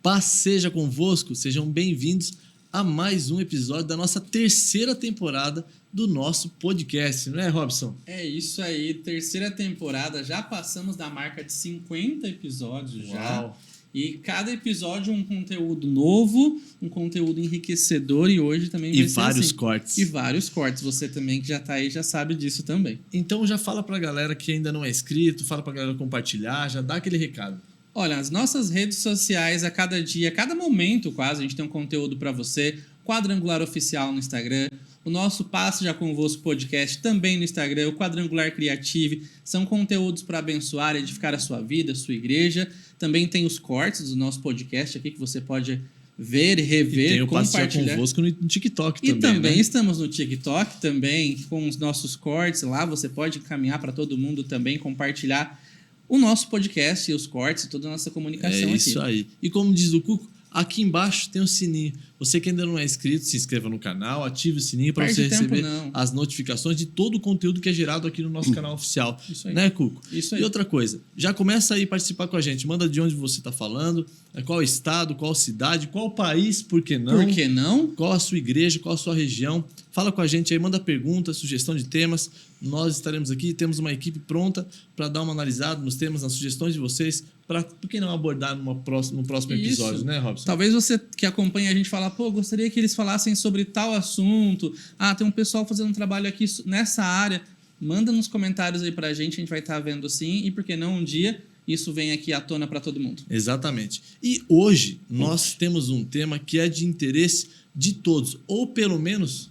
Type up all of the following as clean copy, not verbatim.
Paz seja convosco, sejam bem-vindos a mais um episódio da nossa terceira temporada do nosso podcast, não é, Robson? É isso aí, terceira temporada, já passamos da marca de 50 episódios. Uau. Já. E cada episódio um conteúdo novo, um conteúdo enriquecedor, e hoje também vai ser vários assim. cortes. E vários cortes, você também que já tá aí já sabe disso também. Então já fala pra galera que ainda não é inscrito, fala pra galera compartilhar, já dá aquele recado. Olha, as nossas redes sociais, a cada dia, a cada momento quase, a gente tem um conteúdo para você. Quadrangular Oficial no Instagram, o nosso Passe Já Convosco podcast também no Instagram, o Quadrangular Creative, são conteúdos para abençoar e edificar a sua vida, a sua igreja. Também tem os cortes do nosso podcast aqui que você pode ver e rever, e tem o compartilhar. Passe Já Convosco no TikTok E também, também né? estamos no TikTok também, com os nossos cortes lá, você pode encaminhar para todo mundo também, compartilhar o nosso podcast e os cortes e toda a nossa comunicação aqui. É isso aí. E como diz o Cuco, aqui embaixo tem um sininho. Você que ainda não é inscrito, se inscreva no canal, ative o sininho para você receber as notificações de todo o conteúdo que é gerado aqui no nosso canal oficial. Isso aí. Né, Cuco? Isso aí. E outra coisa, já começa aí a participar com a gente. Manda de onde você está falando, qual estado, qual cidade, qual país, por que não? Por que não? Qual a sua igreja, qual a sua região. Fala com a gente aí, manda perguntas, sugestão de temas. Nós estaremos aqui, temos uma equipe pronta para dar uma analisada nos temas, nas sugestões de vocês, para por que não abordar no próximo episódio, Isso. né, Robson? Talvez você que acompanha a gente falar, pô, gostaria que eles falassem sobre tal assunto. Ah, tem um pessoal fazendo um trabalho aqui nessa área. Manda nos comentários aí pra gente, a gente vai estar vendo sim. E por que não um dia isso vem aqui à tona para todo mundo. Exatamente. E hoje nós temos um tema que é de interesse de todos, ou pelo menos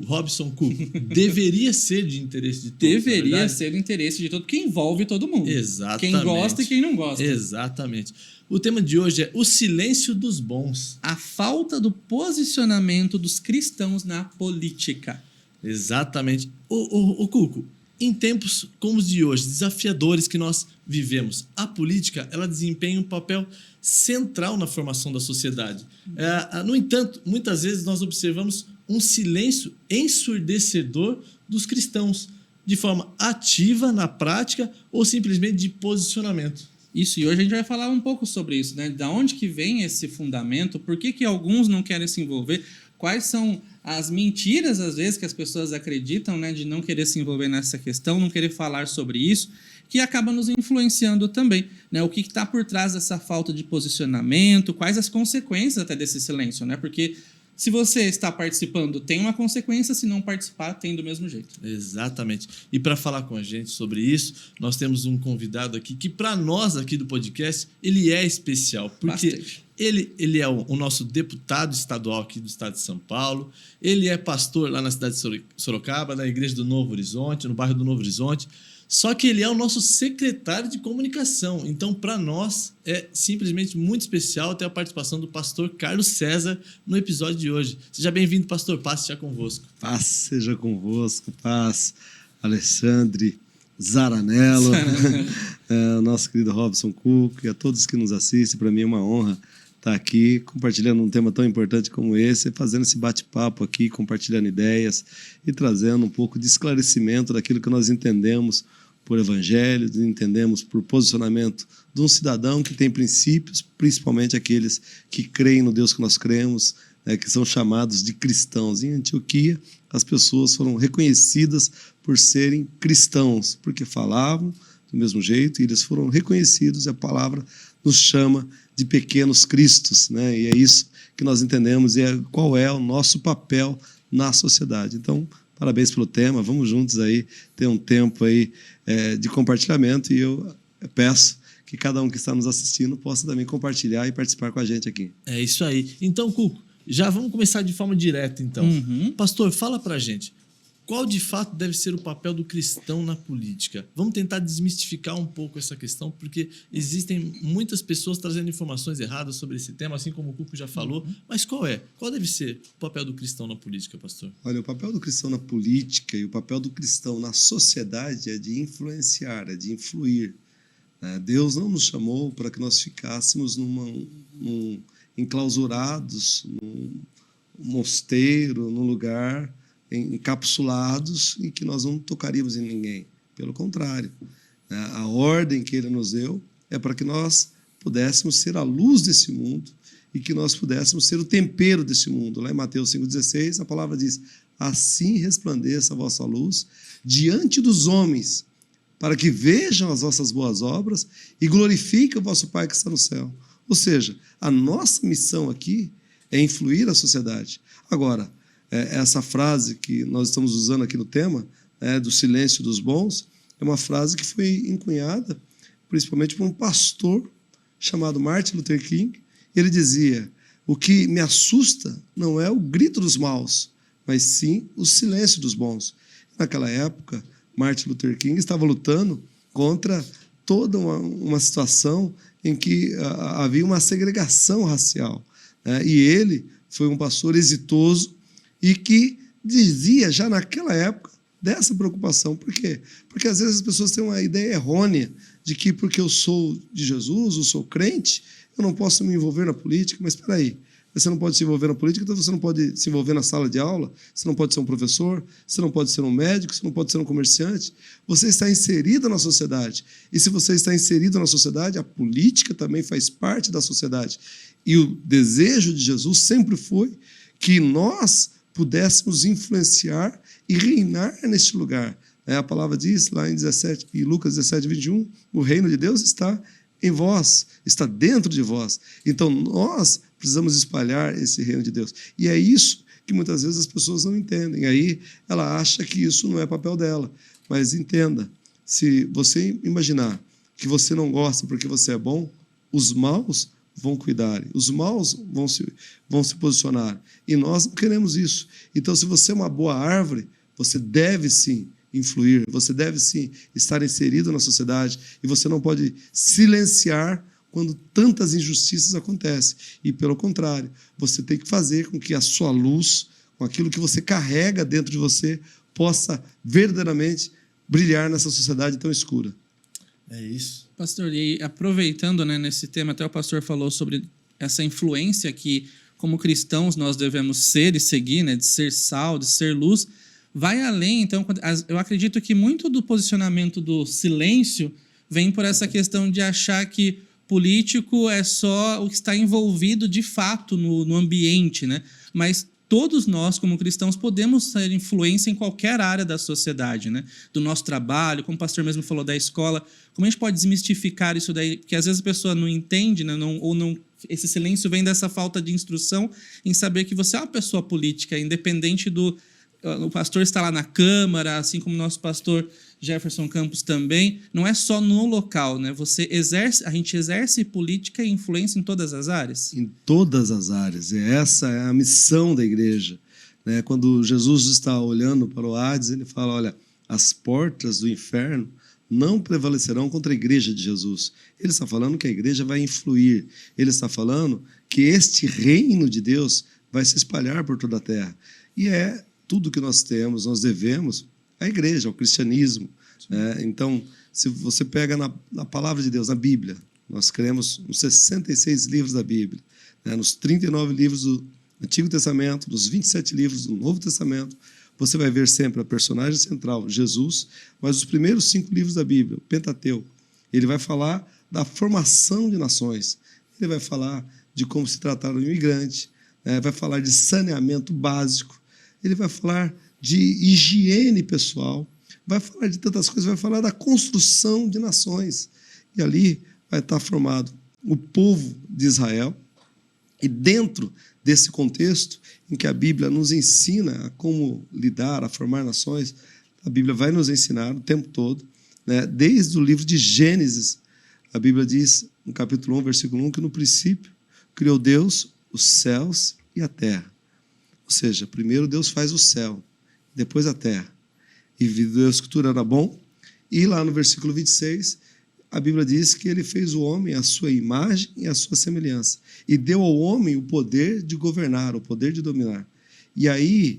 Robson Cuco, deveria ser de interesse de todos. Deveria ser do interesse de todo, porque envolve todo mundo. Exatamente. Quem gosta e quem não gosta. Exatamente. O tema de hoje é o silêncio dos bons. A falta do posicionamento dos cristãos na política. Exatamente. O Cuco, em tempos como os de hoje, desafiadores que nós vivemos, a política ela desempenha um papel central na formação da sociedade. No entanto, muitas vezes nós observamos um silêncio ensurdecedor dos cristãos, de forma ativa na prática ou simplesmente de posicionamento. Isso, e hoje a gente vai falar um pouco sobre isso, né? Da onde que vem esse fundamento, por que alguns não querem se envolver, quais são as mentiras, às vezes, que as pessoas acreditam, né? De não querer se envolver nessa questão, não querer falar sobre isso, que acaba nos influenciando também, né? O que está por trás dessa falta de posicionamento, quais as consequências até desse silêncio, né? Porque se você está participando, tem uma consequência, se não participar, tem do mesmo jeito. Exatamente. E para falar com a gente sobre isso, nós temos um convidado aqui que, para nós aqui do podcast, ele é especial. Porque ele é o nosso deputado estadual aqui do estado de São Paulo, ele é pastor lá na cidade de Sorocaba, na igreja do Novo Horizonte, no bairro do Novo Horizonte. Só que ele é o nosso secretário de comunicação. Então, para nós, é simplesmente muito especial ter a participação do pastor Carlos César no episódio de hoje. Seja bem-vindo, pastor. Paz seja convosco. Paz seja convosco. Paz, Alexandre Zaranello, nosso querido Robson Cuco e a todos que nos assistem. Para mim é uma honra estar aqui compartilhando um tema tão importante como esse, fazendo esse bate-papo aqui, compartilhando ideias e trazendo um pouco de esclarecimento daquilo que nós entendemos por evangelho, entendemos por posicionamento de um cidadão que tem princípios, principalmente aqueles que creem no Deus que nós cremos, né, que são chamados de cristãos. Em Antioquia, as pessoas foram reconhecidas por serem cristãos, porque falavam do mesmo jeito e eles foram reconhecidos, e a palavra nos chama de pequenos cristos, né? E é isso que nós entendemos e qual é o nosso papel na sociedade. Então, parabéns pelo tema, vamos juntos aí ter um tempo aí de compartilhamento, e eu peço que cada um que está nos assistindo possa também compartilhar e participar com a gente aqui. É isso aí. Então, Cuco, já vamos começar de forma direta, então. Pastor, fala pra gente, qual de fato deve ser o papel do cristão na política? Vamos tentar desmistificar um pouco essa questão, porque existem muitas pessoas trazendo informações erradas sobre esse tema, assim como o Cuco já falou. Mas qual deve ser o papel do cristão na política, pastor? Olha, o papel do cristão na política e o papel do cristão na sociedade é de influenciar, é de influir. Deus não nos chamou para que nós ficássemos enclausurados num mosteiro, num lugar encapsulados e que nós não tocaríamos em ninguém. Pelo contrário, a ordem que ele nos deu é para que nós pudéssemos ser a luz desse mundo e que nós pudéssemos ser o tempero deste mundo. Lá em Mateus 5,16, a palavra diz: assim resplandeça a vossa luz diante dos homens, para que vejam as vossas boas obras e glorifiquem o vosso Pai que está no céu. Ou seja, a nossa missão aqui é influir a sociedade. Agora, essa frase que nós estamos usando aqui no tema, do silêncio dos bons, é uma frase que foi encunhada principalmente por um pastor chamado Martin Luther King. Ele dizia: o que me assusta não é o grito dos maus, mas sim o silêncio dos bons. Naquela época, Martin Luther King estava lutando contra toda uma situação em que havia uma segregação racial. E ele foi um pastor exitoso e que dizia, já naquela época, dessa preocupação. Por quê? Porque às vezes as pessoas têm uma ideia errônea de que porque eu sou de Jesus, eu sou crente, eu não posso me envolver na política. Mas espera aí, você não pode se envolver na política, então você não pode se envolver na sala de aula, você não pode ser um professor, você não pode ser um médico, você não pode ser um comerciante. Você está inserido na sociedade. E se você está inserido na sociedade, a política também faz parte da sociedade. E o desejo de Jesus sempre foi que nós pudéssemos influenciar e reinar neste lugar. A palavra diz lá em Lucas 17, 21, o reino de Deus está em vós, está dentro de vós. Então, nós precisamos espalhar esse reino de Deus. E é isso que muitas vezes as pessoas não entendem. Aí ela acha que isso não é papel dela. Mas entenda, se você imaginar que você não gosta porque você é bom, os maus vão cuidar, os maus vão se posicionar. E nós não queremos isso. Então, se você é uma boa árvore, você deve sim influir, você deve sim estar inserido na sociedade, e você não pode silenciar quando tantas injustiças acontecem. E, pelo contrário, você tem que fazer com que a sua luz, com aquilo que você carrega dentro de você, possa verdadeiramente brilhar nessa sociedade tão escura. É isso. Pastor, e aproveitando, né, nesse tema, até o pastor falou sobre essa influência que, como cristãos, nós devemos ser e seguir, né, de ser sal, de ser luz. Vai além, então, eu acredito que muito do posicionamento do silêncio vem por essa questão de achar que político é só o que está envolvido de fato no ambiente, né? Mas todos nós, como cristãos, podemos ter influência em qualquer área da sociedade, né? Do nosso trabalho, como o pastor mesmo falou, da escola. Como a gente pode desmistificar isso daí? Porque às vezes a pessoa não entende, né? Esse silêncio vem dessa falta de instrução em saber que você é uma pessoa política, independente do... O pastor está lá na Câmara, assim como o nosso pastor Jefferson Campos também. Não é só no local, né? A gente exerce política e influência em todas as áreas? Em todas as áreas. E essa é a missão da igreja. Quando Jesus está olhando para o Hades, ele fala: olha, as portas do inferno não prevalecerão contra a igreja de Jesus. Ele está falando que a igreja vai influir. Ele está falando que este reino de Deus vai se espalhar por toda a terra. E é tudo que nós temos, nós devemos à igreja, ao cristianismo. Então, se você pega na palavra de Deus, na Bíblia, nós cremos nos 66 livros da Bíblia, nos 39 livros do Antigo Testamento, nos 27 livros do Novo Testamento, você vai ver sempre a personagem central, Jesus, mas os primeiros 5 livros da Bíblia, o Pentateuco, ele vai falar da formação de nações, ele vai falar de como se tratar o imigrante, vai falar de saneamento básico, ele vai falar de higiene pessoal, vai falar de tantas coisas, vai falar da construção de nações. E ali vai estar formado o povo de Israel. E dentro desse contexto em que a Bíblia nos ensina a como lidar, a formar nações, a Bíblia vai nos ensinar o tempo todo, desde o livro de Gênesis. A Bíblia diz, no capítulo 1, versículo 1, que no princípio criou Deus os céus e a terra. Ou seja, primeiro Deus faz o céu, depois a terra. E Deus que tudo era bom. E lá no versículo 26, a Bíblia diz que ele fez o homem à sua imagem e à sua semelhança. E deu ao homem o poder de governar, o poder de dominar. E aí,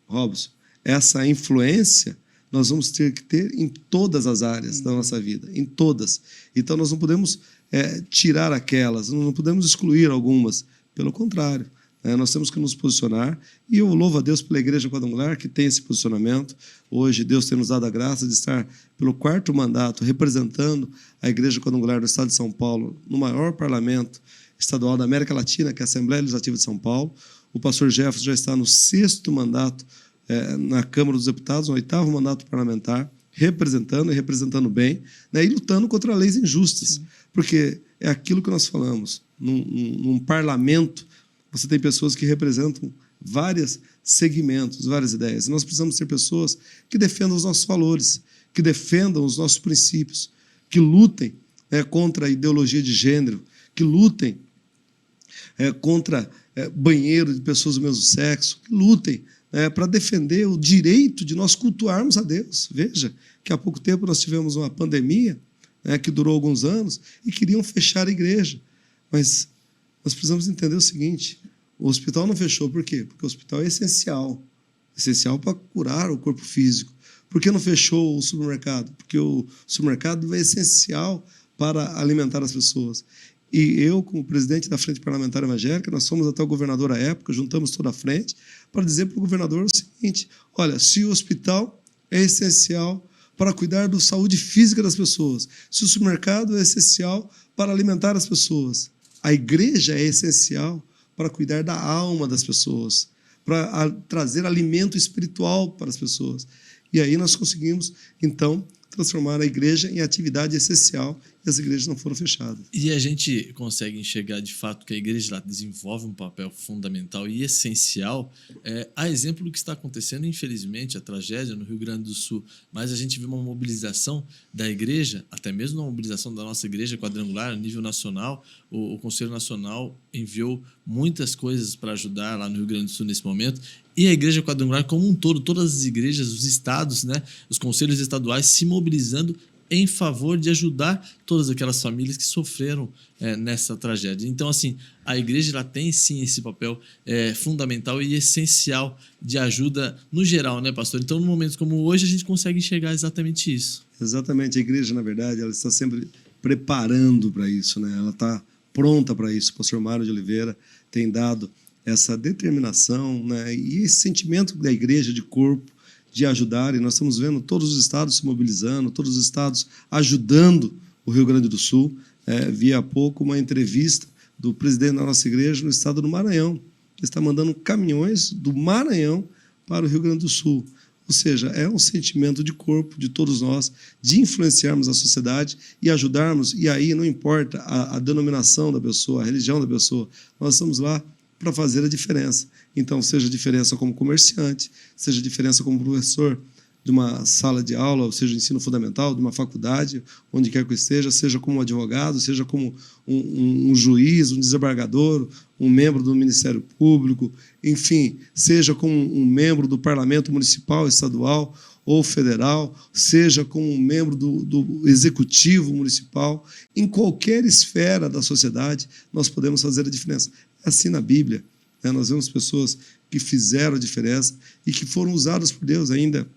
Robson, essa influência nós vamos ter que ter em todas as áreas da nossa vida, em todas. Então nós não podemos tirar aquelas, não podemos excluir algumas. Pelo contrário, nós temos que nos posicionar, e eu louvo a Deus pela Igreja Quadrangular, que tem esse posicionamento. Hoje, Deus tem nos dado a graça de estar, pelo 4º mandato, representando a Igreja Quadrangular do Estado de São Paulo, no maior parlamento estadual da América Latina, que é a Assembleia Legislativa de São Paulo. O pastor Jefferson já está no 6º mandato na Câmara dos Deputados, no 8º mandato parlamentar, representando bem, né, e lutando contra leis injustas. Sim. Porque é aquilo que nós falamos. Num parlamento, você tem pessoas que representam vários segmentos, várias ideias. E nós precisamos ter pessoas que defendam os nossos valores, que defendam os nossos princípios, que lutem contra a ideologia de gênero, que lutem contra banheiro de pessoas do mesmo sexo, que lutem para defender o direito de nós cultuarmos a Deus. Veja que há pouco tempo nós tivemos uma pandemia que durou alguns anos e queriam fechar a igreja. Mas nós precisamos entender o seguinte: o hospital não fechou, por quê? Porque o hospital é essencial para curar o corpo físico. Por que não fechou o supermercado? Porque o supermercado é essencial para alimentar as pessoas. E eu, como presidente da Frente Parlamentar Evangélica, nós fomos até o governador à época, juntamos toda a frente, para dizer para o governador o seguinte: olha, se o hospital é essencial para cuidar da saúde física das pessoas, se o supermercado é essencial para alimentar as pessoas, a igreja é essencial para cuidar da alma das pessoas, para trazer alimento espiritual para as pessoas. E aí nós conseguimos, então, transformar a igreja em atividade essencial e as igrejas não foram fechadas. E a gente consegue enxergar, de fato, que a igreja lá desenvolve um papel fundamental e essencial, a exemplo do que está acontecendo, infelizmente, a tragédia no Rio Grande do Sul. Mas a gente vê uma mobilização da igreja, até mesmo uma mobilização da nossa igreja quadrangular a nível nacional. O Conselho Nacional enviou muitas coisas para ajudar lá no Rio Grande do Sul nesse momento. E a igreja quadrangular como um todo, todas as igrejas, os estados, né, os conselhos estaduais se mobilizando em favor de ajudar todas aquelas famílias que sofreram nessa tragédia. Então, assim, a igreja ela tem, sim, esse papel fundamental e essencial de ajuda no geral, né, pastor? Então, num momento como hoje, a gente consegue enxergar exatamente isso. Exatamente. A igreja, na verdade, ela está sempre preparando para isso, né? Ela está pronta para isso. O pastor Mário de Oliveira tem dado essa determinação, né, e esse sentimento da igreja de corpo, de ajudar, e nós estamos vendo todos os estados se mobilizando, todos os estados ajudando o Rio Grande do Sul. Vi há pouco uma entrevista do presidente da nossa igreja no estado do Maranhão, que está mandando caminhões do Maranhão para o Rio Grande do Sul. Ou seja, é um sentimento de corpo de todos nós, de influenciarmos a sociedade e ajudarmos, e aí não importa a denominação da pessoa, a religião da pessoa, nós estamos lá para fazer a diferença. Então, seja diferença como comerciante, seja diferença como professor de uma sala de aula, ou seja, ensino fundamental, de uma faculdade, onde quer que esteja, seja como advogado, seja como um juiz, um desembargador, um membro do Ministério Público, enfim, seja como um membro do Parlamento Municipal, Estadual ou Federal, seja como um membro do Executivo Municipal, em qualquer esfera da sociedade, nós podemos fazer a diferença. É assim na Bíblia, né? Nós vemos pessoas que fizeram a diferença e que foram usadas por Deus ainda.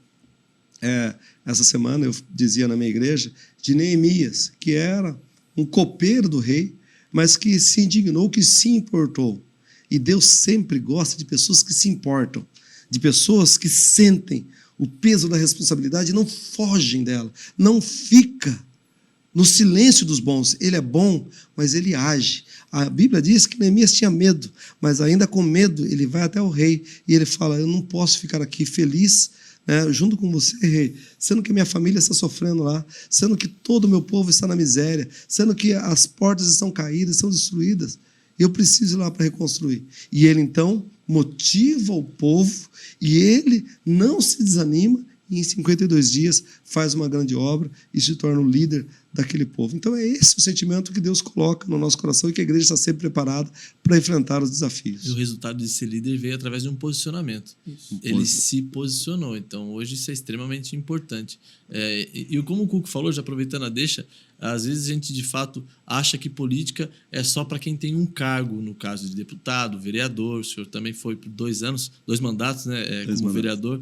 Essa semana eu dizia na minha igreja de Neemias, que era um copeiro do rei, mas que se indignou, que se importou. E Deus sempre gosta de pessoas que se importam, de pessoas que sentem o peso da responsabilidade e não fogem dela, não fica no silêncio dos bons. Ele é bom, mas ele age. A Bíblia diz que Neemias tinha medo, mas ainda com medo ele vai até o rei e ele fala: eu não posso ficar aqui feliz, né, junto com você, rei, sendo que minha família está sofrendo lá, sendo que todo o meu povo está na miséria, sendo que as portas estão caídas, estão destruídas. Eu preciso ir lá para reconstruir. E ele, então, motiva o povo e ele não se desanima e em 52 dias faz uma grande obra e se torna o líder daquele povo. Então é esse o sentimento que Deus coloca no nosso coração e que a igreja está sempre preparada para enfrentar os desafios. E o resultado de ser líder veio através de um posicionamento. Ele se posicionou. Então hoje isso é extremamente importante. E como o Cuco falou, já aproveitando a deixa, às vezes a gente de fato acha que política é só para quem tem um cargo, no caso de deputado, vereador. O senhor também foi por 2 anos, 2 mandatos, né, como vereador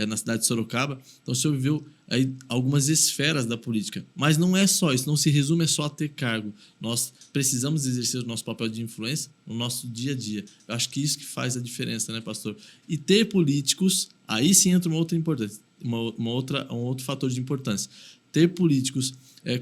na cidade de Sorocaba. Então o senhor viveu aí algumas esferas da política. Mas não é só isso, não se resume só a ter cargo. Nós precisamos exercer o nosso papel de influência no nosso dia a dia. Eu acho que isso que faz a diferença, né, pastor? E ter políticos, aí sim entra uma outra importância, um outro fator de importância. Ter políticos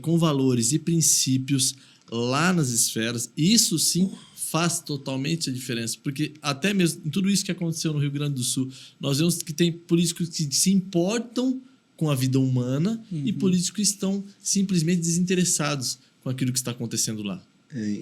com valores e princípios lá nas esferas. Isso sim faz totalmente a diferença, porque até mesmo em tudo isso que aconteceu no Rio Grande do Sul, nós vemos que tem políticos que se importam com a vida humana e políticos que estão simplesmente desinteressados com aquilo que está acontecendo lá.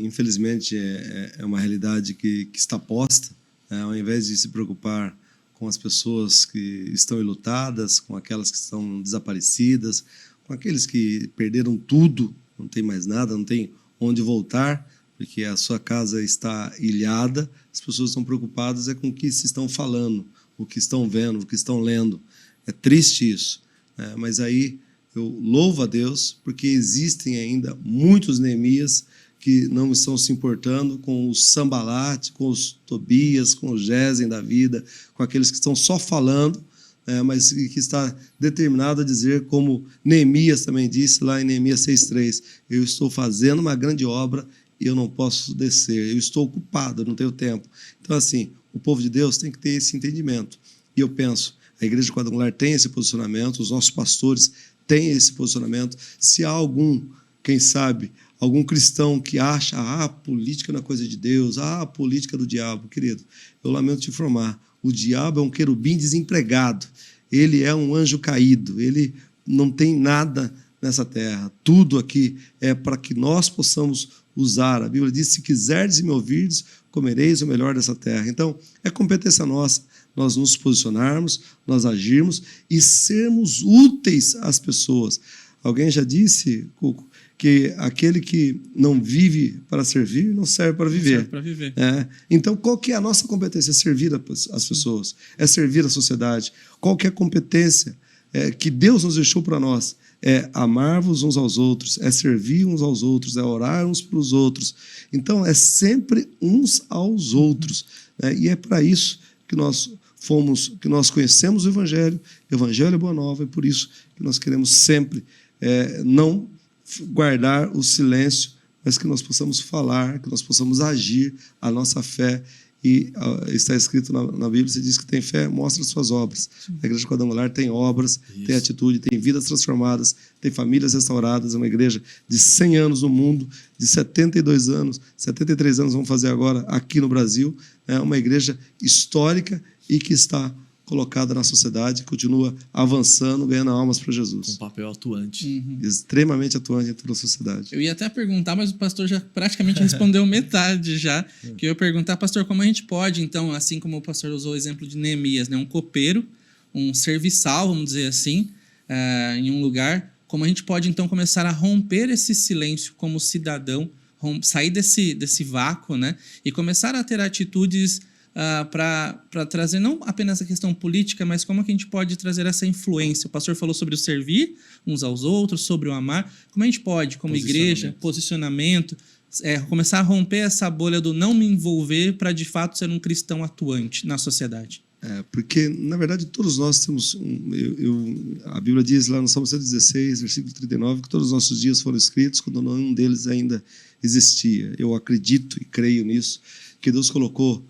Infelizmente, é uma realidade que está posta, né? Ao invés de se preocupar com as pessoas que estão enlutadas, com aquelas que estão desaparecidas, com aqueles que perderam tudo, não tem mais nada, não tem onde voltar, porque a sua casa está ilhada, as pessoas estão preocupadas com o que se estão falando, o que estão vendo, o que estão lendo. É triste isso, né? Mas aí eu louvo a Deus, porque existem ainda muitos Neemias que não estão se importando com os Sambalate, com os Tobias, com os Gesem da vida, com aqueles que estão só falando, mas que está determinado a dizer, como Neemias também disse lá em Neemias 6,3, eu estou fazendo uma grande obra e eu não posso descer, eu estou ocupado, eu não tenho tempo. Então, assim, o povo de Deus tem que ter esse entendimento. E eu penso, a Igreja Quadrangular tem esse posicionamento, os nossos pastores têm esse posicionamento. Se há algum, quem sabe, algum cristão que acha, a política não é coisa de Deus, a política do diabo, querido, eu lamento te informar, o diabo é um querubim desempregado, ele é um anjo caído, ele não tem nada nessa terra, tudo aqui é para que nós possamos usar. A Bíblia diz, se quiserdes e me ouvirdes, comereis o melhor dessa terra. Então, é competência nossa, nós nos posicionarmos, nós agirmos e sermos úteis às pessoas. Alguém já disse, Cuco, que aquele que não vive para servir, não serve para viver. Serve para viver. Então, qual que é a nossa competência? É servir as pessoas, é servir a sociedade. Qual que é a competência que Deus nos deixou para nós? É amar-vos uns aos outros, é servir uns aos outros, é orar uns para os outros. Então, é sempre uns aos outros. E é para isso que nós conhecemos o Evangelho é boa nova, e por isso que nós queremos sempre não guardar o silêncio, mas que nós possamos falar, que nós possamos agir a nossa fé. E está escrito na Bíblia, se diz que tem fé, mostra as suas obras. A Igreja Quadrangular tem obras, tem atitude, tem vidas transformadas, tem famílias restauradas. É uma igreja de 100 anos no mundo, de 72 anos, 73 anos vamos fazer agora aqui no Brasil. É uma igreja histórica e que está colocada na sociedade, continua avançando, ganhando almas para Jesus. Com um papel atuante. Extremamente atuante em toda a sociedade. Eu ia até perguntar, mas o pastor já praticamente respondeu metade já. Que eu ia perguntar, pastor, como a gente pode, então, assim como o pastor usou o exemplo de Neemias, né, um copeiro, um serviçal, vamos dizer assim, em um lugar, como a gente pode, então, começar a romper esse silêncio como cidadão, sair desse vácuo, né, e começar a ter atitudes para trazer não apenas a questão política, mas como que a gente pode trazer essa influência. O pastor falou sobre o servir uns aos outros, sobre o amar. Como a gente pode, como igreja, posicionamento, começar a romper essa bolha do não me envolver para, de fato, ser um cristão atuante na sociedade? Porque, na verdade, todos nós temos... a Bíblia diz lá no Salmo 116, versículo 39, que todos os nossos dias foram escritos quando nenhum deles ainda existia. Eu acredito e creio nisso, que Deus colocou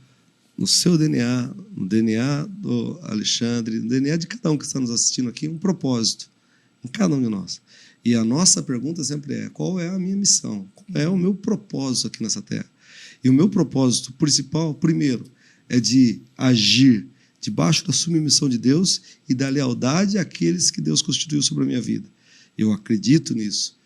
no seu DNA, no DNA do Alexandre, no DNA de cada um que está nos assistindo aqui, um propósito em cada um de nós. E a nossa pergunta sempre é, qual é a minha missão? Qual é o meu propósito aqui nessa terra? E o meu propósito principal, primeiro, é de agir debaixo da submissão de Deus e da lealdade àqueles que Deus constituiu sobre a minha vida. Eu acredito nisso.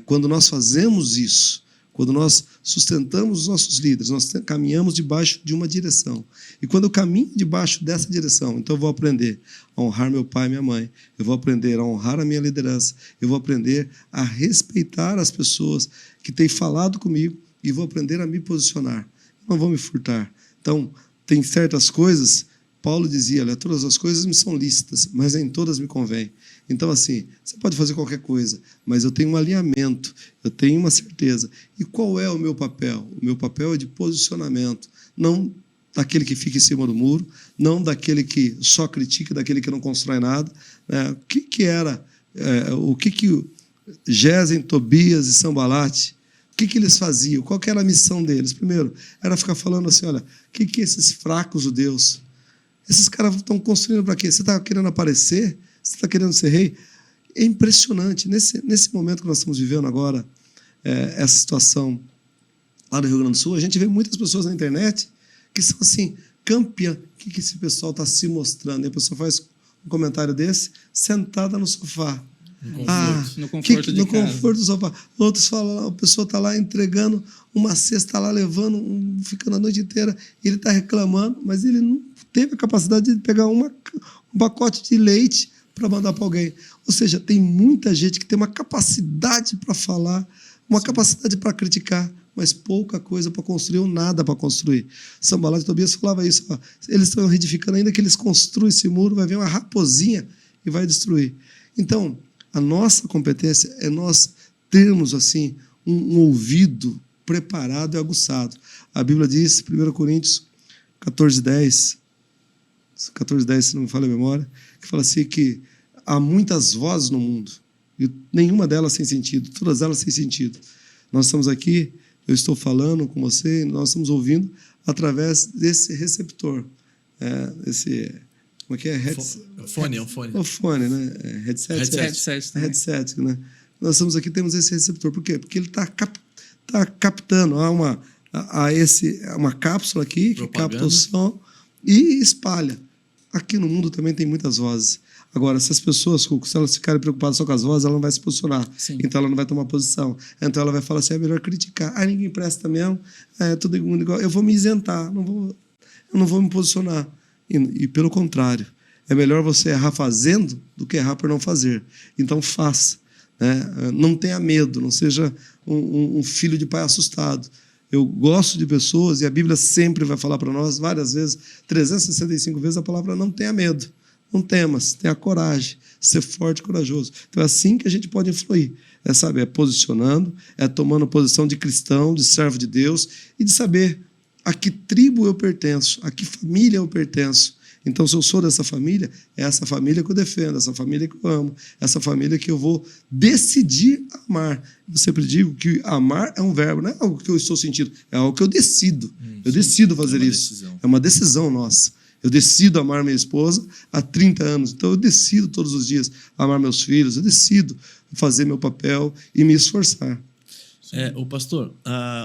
Quando nós fazemos isso, quando nós sustentamos os nossos líderes, nós caminhamos debaixo de uma direção. E quando eu caminho debaixo dessa direção, então eu vou aprender a honrar meu pai e minha mãe, eu vou aprender a honrar a minha liderança, eu vou aprender a respeitar as pessoas que têm falado comigo e vou aprender a me posicionar. Não vou me furtar. Então, tem certas coisas, Paulo dizia, olha, todas as coisas me são lícitas, mas nem todas me convêm. Então, assim, você pode fazer qualquer coisa, mas eu tenho um alinhamento, eu tenho uma certeza. E qual é o meu papel? O meu papel é de posicionamento, não daquele que fica em cima do muro, não daquele que só critica, daquele que não constrói nada. O que Gesem, Tobias e Sambalate, o que eles faziam? Qual que era a missão deles? Primeiro, era ficar falando assim, olha, o que esses fracos judeus, esses caras estão construindo para quê? Você está querendo aparecer? Você está querendo ser rei? É impressionante. Nesse momento que nós estamos vivendo agora, essa situação lá do Rio Grande do Sul, a gente vê muitas pessoas na internet que são assim, campeã. O que esse pessoal está se mostrando? E a pessoa faz um comentário desse, sentada no sofá. No conforto de no casa. conforto do sofá. Outros falam, a pessoa está lá entregando uma cesta, está lá levando, ficando a noite inteira, e ele está reclamando, mas ele não teve a capacidade de pegar um pacote de leite para mandar para alguém. Ou seja, tem muita gente que tem uma capacidade para falar, uma capacidade para criticar, mas pouca coisa para construir ou nada para construir. Sanballat e Tobias falava isso. Ó, eles estão reedificando, ainda que eles construam esse muro, vai vir uma raposinha e vai destruir. Então, a nossa competência é nós termos assim um ouvido preparado e aguçado. A Bíblia diz, 1 Coríntios 14:10, se não me falha a memória, que fala assim que há muitas vozes no mundo, e nenhuma delas sem sentido, todas elas sem sentido. Nós estamos aqui, eu estou falando com você, nós estamos ouvindo através desse receptor, como é que é? Fone, é um fone. O fone, né? Headset, né? Nós estamos aqui, temos esse receptor. Por quê? Porque ele está captando. Há uma cápsula aqui que capta o som e espalha. Aqui no mundo também tem muitas vozes. Agora, se as pessoas, se elas ficarem preocupadas só com as vozes, ela não vai se posicionar. Sim. Então, ela não vai tomar posição. Então, ela vai falar assim, é melhor criticar. Ninguém presta mesmo, todo mundo igual. Eu vou me isentar, eu não vou me posicionar. E pelo contrário, é melhor você errar fazendo do que errar por não fazer. Então, faça. Né? Não tenha medo, não seja um filho de pai assustado. Eu gosto de pessoas, e a Bíblia sempre vai falar para nós, várias vezes, 365 vezes, a palavra não tenha medo. Não temas, tenha coragem, ser forte e corajoso. Então é assim que a gente pode influir. É posicionando, é tomando posição de cristão, de servo de Deus, e de saber a que tribo eu pertenço, a que família eu pertenço. Então, se eu sou dessa família, é essa família que eu defendo, essa família que eu amo, essa família que eu vou decidir amar. Eu sempre digo que amar é um verbo, não é algo que eu estou sentindo, é algo que eu decido. Eu decido fazer isso. Decisão. É uma decisão nossa. Eu decido amar minha esposa há 30 anos. Então, eu decido todos os dias amar meus filhos, eu decido fazer meu papel e me esforçar. O pastor,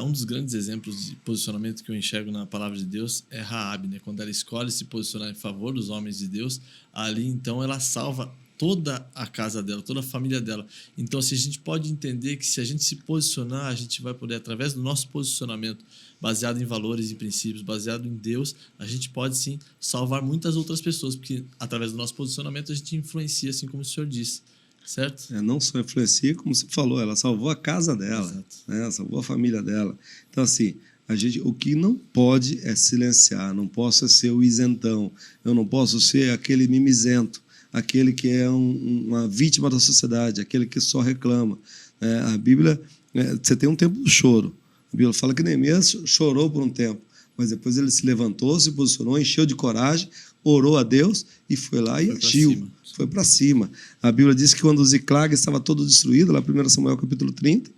um dos grandes exemplos de posicionamento que eu enxergo na palavra de Deus é Raabe, né? Quando ela escolhe se posicionar em favor dos homens de Deus, ali então ela salva toda a casa dela, toda a família dela. Então, assim, a gente pode entender que se a gente se posicionar, a gente vai poder, através do nosso posicionamento, baseado em valores e princípios, baseado em Deus, a gente pode sim salvar muitas outras pessoas, porque através do nosso posicionamento a gente influencia, assim como o senhor disse. Certo? Não só influencia, como você falou, ela salvou a casa dela, né? Salvou a família dela. Então, assim, o que não pode é silenciar, não posso ser o isentão, eu não posso ser aquele mimizento, aquele que é uma vítima da sociedade, aquele que só reclama. A Bíblia, você tem um tempo do choro. A Bíblia fala que Neemias chorou por um tempo, mas depois ele se levantou, se posicionou, encheu de coragem, orou a Deus e foi lá e agiu. Foi para cima. A Bíblia diz que quando o Ziclag estava todo destruído, lá em 1 Samuel capítulo 30,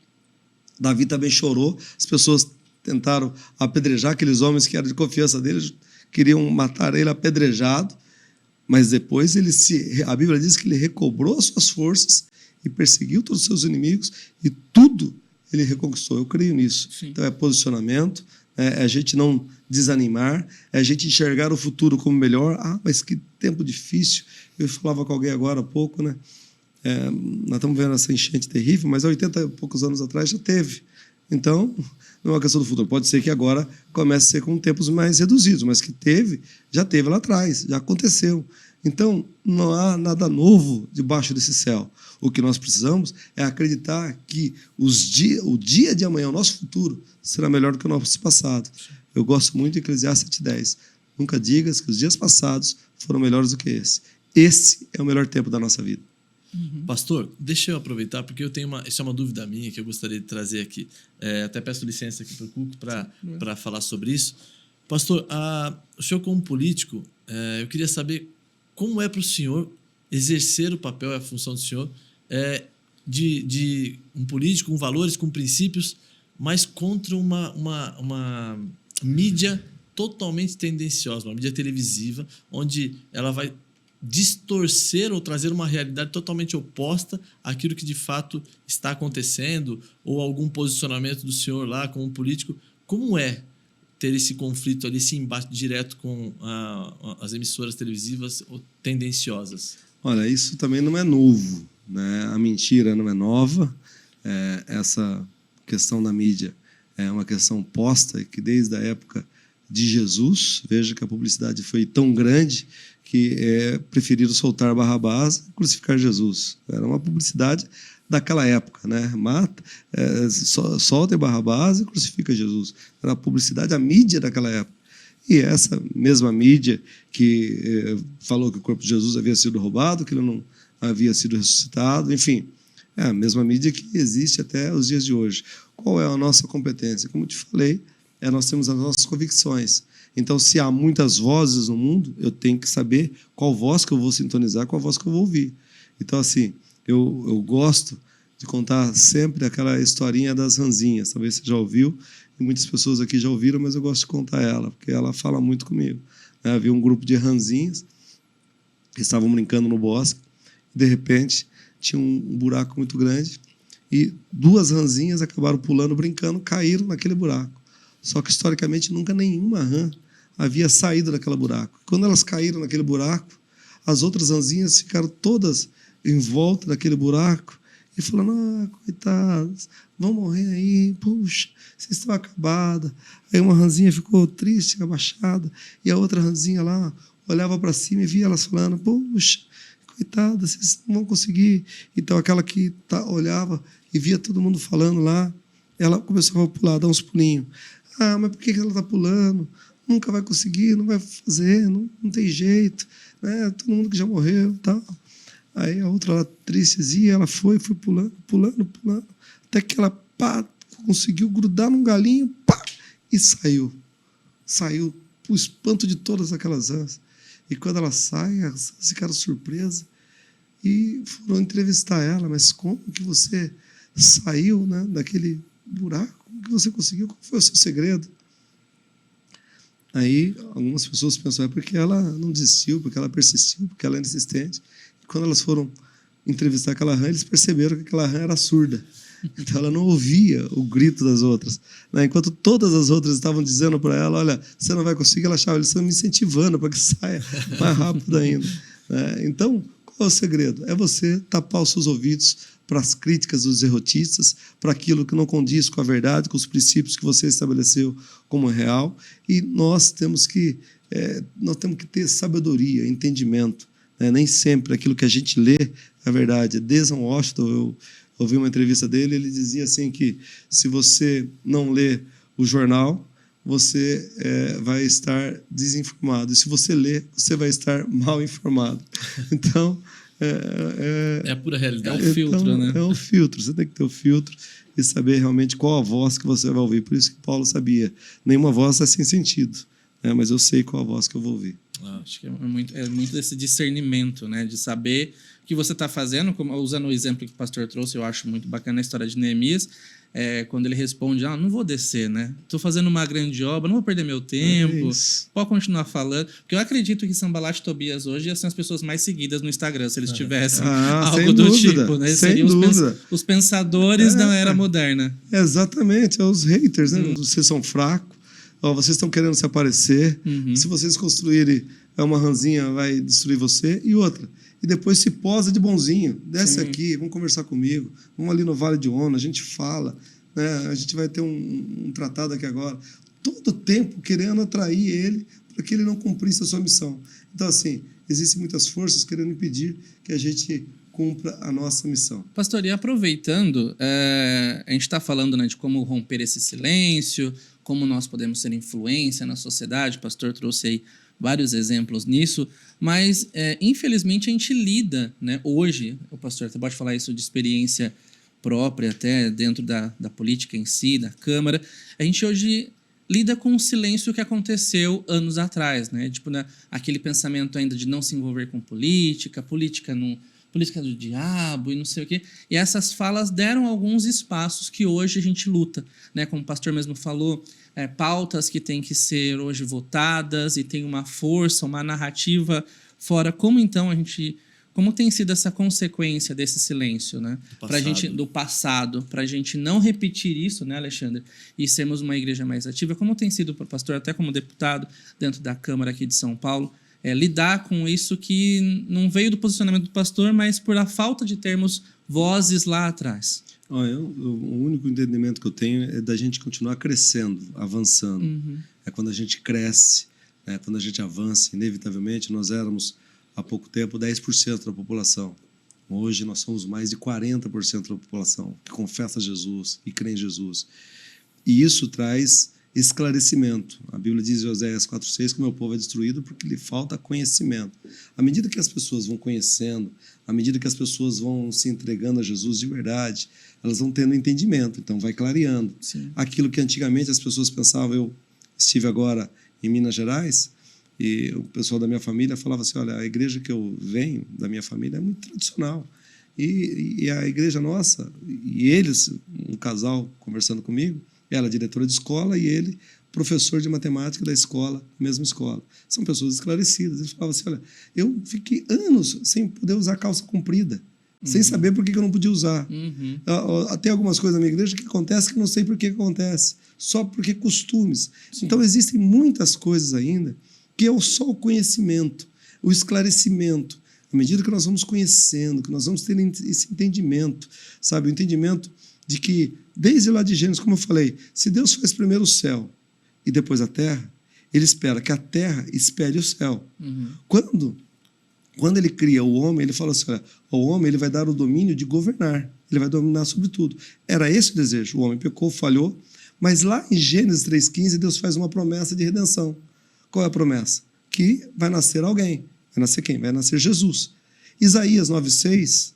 Davi também chorou, as pessoas tentaram apedrejar aqueles homens que eram de confiança deles, queriam matar ele apedrejado, mas depois a Bíblia diz que ele recobrou as suas forças e perseguiu todos os seus inimigos e tudo ele reconquistou. Eu creio nisso. Sim. Então é posicionamento, é a gente não desanimar, é a gente enxergar o futuro como melhor. Mas que tempo difícil. Eu falava com alguém agora há pouco, né? Nós estamos vendo essa enchente terrível, mas há 80 e poucos anos atrás já teve. Então, não é uma questão do futuro. Pode ser que agora comece a ser com tempos mais reduzidos, mas que já teve lá atrás, já aconteceu. Então, não há nada novo debaixo desse céu. O que nós precisamos é acreditar que o dia de amanhã, o nosso futuro, será melhor do que o nosso passado. Eu gosto muito de Eclesiastes 7:10. Nunca digas que os dias passados foram melhores do que esse. Esse é o melhor tempo da nossa vida. Pastor, deixa eu aproveitar, porque isso é uma dúvida minha que eu gostaria de trazer aqui. Até peço licença aqui para o Cuco para falar sobre isso. Pastor, o senhor como político, eu queria saber como é para o senhor exercer o papel e a função do senhor de um político com valores, com princípios, mas contra uma mídia totalmente tendenciosa, uma mídia televisiva, onde ela vai distorcer ou trazer uma realidade totalmente oposta àquilo que de fato está acontecendo, ou algum posicionamento do senhor lá como político. Como é ter esse conflito ali, esse embate direto com as emissoras televisivas tendenciosas? Olha, isso também não é novo, né? A mentira não é nova. Essa questão da mídia é uma questão posta que desde a época de Jesus, veja que a publicidade foi tão grande que preferiram soltar Barrabás e crucificar Jesus. Era uma publicidade daquela época, né? Solta Barrabás e crucifica Jesus. Era a publicidade, a mídia daquela época. E essa mesma mídia que falou que o corpo de Jesus havia sido roubado, que ele não havia sido ressuscitado, enfim, é a mesma mídia que existe até os dias de hoje. Qual é a nossa competência? Como eu te falei, nós temos as nossas convicções. Então, se há muitas vozes no mundo, eu tenho que saber qual voz que eu vou sintonizar, qual voz que eu vou ouvir. Então, assim, eu gosto de contar sempre aquela historinha das ranzinhas. Talvez você já ouviu, e muitas pessoas aqui já ouviram, mas eu gosto de contar ela, porque ela fala muito comigo. Havia um grupo de ranzinhas que estavam brincando no bosque, e, de repente, tinha um buraco muito grande, e 2 ranzinhas acabaram pulando, brincando, caíram naquele buraco. Só que, historicamente, nunca nenhuma rã havia saído daquele buraco. Quando elas caíram naquele buraco, as outras ranzinhas ficaram todas em volta daquele buraco e falando: coitadas, vão morrer aí, puxa, vocês estão acabadas. Aí uma ranzinha ficou triste, abaixada, e a outra ranzinha lá olhava para cima e via elas falando: puxa, coitadas, vocês não vão conseguir. Então aquela que olhava e via todo mundo falando lá, ela começava a pular, dar uns pulinhos. Mas por que ela está pulando? Nunca vai conseguir, não vai fazer, não tem jeito, né? Todo mundo que já morreu e tal. Aí a outra lá, tristezinha, ela foi pulando, até que ela conseguiu grudar num galinho, e saiu. Saiu para o espanto de todas aquelas rãs. E quando ela sai, as rãs ficaram surpresas e foram entrevistar ela: mas como que você saiu, né, daquele buraco? Como que você conseguiu? Qual foi o seu segredo? Aí algumas pessoas pensam: é porque ela não desistiu, porque ela persistiu, porque ela é insistente. E quando elas foram entrevistar aquela rã, eles perceberam que aquela rã era surda. Então ela não ouvia o grito das outras. Enquanto todas as outras estavam dizendo para ela: olha, você não vai conseguir, ela achava: eles estão me incentivando para que saia mais rápido ainda. Então, qual é o segredo? É você tapar os seus ouvidos para as críticas dos derrotistas, para aquilo que não condiz com a verdade, com os princípios que você estabeleceu como real. E nós temos que ter sabedoria, entendimento. Nem sempre aquilo que a gente lê é verdade. Desmond Washington, eu ouvi uma entrevista dele, ele dizia assim que se você não lê o jornal, você vai estar desinformado. E se você ler, você vai estar mal informado. Então, é a pura realidade. É o filtro, então, né? É um filtro. Você tem que ter o filtro e saber realmente qual a voz que você vai ouvir. Por isso que Paulo sabia: nenhuma voz é sem sentido, mas eu sei qual a voz que eu vou ouvir. Acho que é muito desse discernimento, né? De saber o que você está fazendo. Como, usando o exemplo que o pastor trouxe, eu acho muito bacana a história de Neemias. Quando ele responde: não vou descer, né? Estou fazendo uma grande obra, não vou perder meu tempo, pode continuar falando. Porque eu acredito que Sanbalat e Tobias hoje são as pessoas mais seguidas no Instagram, se eles tivessem algo do dúvida, tipo, né? Eles sem seriam dúvida. os pensadores da era moderna. Exatamente, os haters, né? Vocês são fracos, vocês estão querendo se aparecer. Se vocês construírem uma ranzinha, vai destruir você. E outra, e depois se posa de bonzinho. Desce aqui, vamos conversar comigo, vamos ali no Vale de Ono, a gente fala, né? A gente vai ter um tratado aqui agora. Todo tempo querendo atrair ele para que ele não cumprisse a sua missão. Então, assim, existem muitas forças querendo impedir que a gente cumpra a nossa missão. Pastor, e aproveitando, a gente está falando, né, de como romper esse silêncio, como nós podemos ser influência na sociedade. O pastor trouxe aí vários exemplos nisso, mas infelizmente a gente lida, né, hoje, o pastor até pode falar isso de experiência própria até dentro da política em si, da Câmara, a gente hoje lida com o silêncio que aconteceu anos atrás, né? Tipo, aquele pensamento ainda de não se envolver com política do diabo e não sei o quê. E essas falas deram alguns espaços que hoje a gente luta, né? Como o pastor mesmo falou, pautas que têm que ser hoje votadas e tem uma força, uma narrativa fora, como então como tem sido essa consequência desse silêncio, né? Do passado, para a gente não repetir isso, né, Alexandre? E sermos uma igreja mais ativa. Como tem sido, pastor, até como deputado dentro da Câmara aqui de São Paulo, lidar com isso que não veio do posicionamento do pastor, mas por a falta de termos vozes lá atrás? O único entendimento que eu tenho é da gente continuar crescendo, avançando. É quando a gente cresce, né? Quando a gente avança. Inevitavelmente, nós éramos, há pouco tempo, 10% da população. Hoje, nós somos mais de 40% da população que confessa Jesus e crê em Jesus. E isso traz esclarecimento. A Bíblia diz em Oséias 4,6 que o meu povo é destruído porque lhe falta conhecimento. À medida que as pessoas vão conhecendo, à medida que as pessoas vão se entregando a Jesus de verdade, elas vão tendo entendimento, então vai clareando. Sim. Aquilo que antigamente as pessoas pensavam, eu estive agora em Minas Gerais, e o pessoal da minha família falava assim, olha, a igreja que eu venho, da minha família, é muito tradicional. E a igreja nossa, e eles, um casal conversando comigo, ela diretora de escola e ele professor de matemática da escola, mesma escola. São pessoas esclarecidas. Eles falavam assim, olha, eu fiquei anos sem poder usar calça comprida, sem saber por que eu não podia usar. Tem algumas coisas na minha igreja que acontecem que eu não sei por que acontece, só porque costumes. Sim. Então, existem muitas coisas ainda que é só o conhecimento, o esclarecimento. À medida que nós vamos conhecendo, que nós vamos tendo esse entendimento, sabe? O entendimento de que, desde lá de Gênesis, como eu falei, se Deus faz primeiro o céu e depois a terra, ele espera que a terra espere o céu. Quando ele cria o homem, ele fala assim, olha, o homem ele vai dar o domínio de governar, ele vai dominar sobre tudo. Era esse o desejo. O homem pecou, falhou, mas lá em Gênesis 3,15, Deus faz uma promessa de redenção. Qual é a promessa? Que vai nascer alguém. Vai nascer quem? Vai nascer Jesus. Isaías 9,6,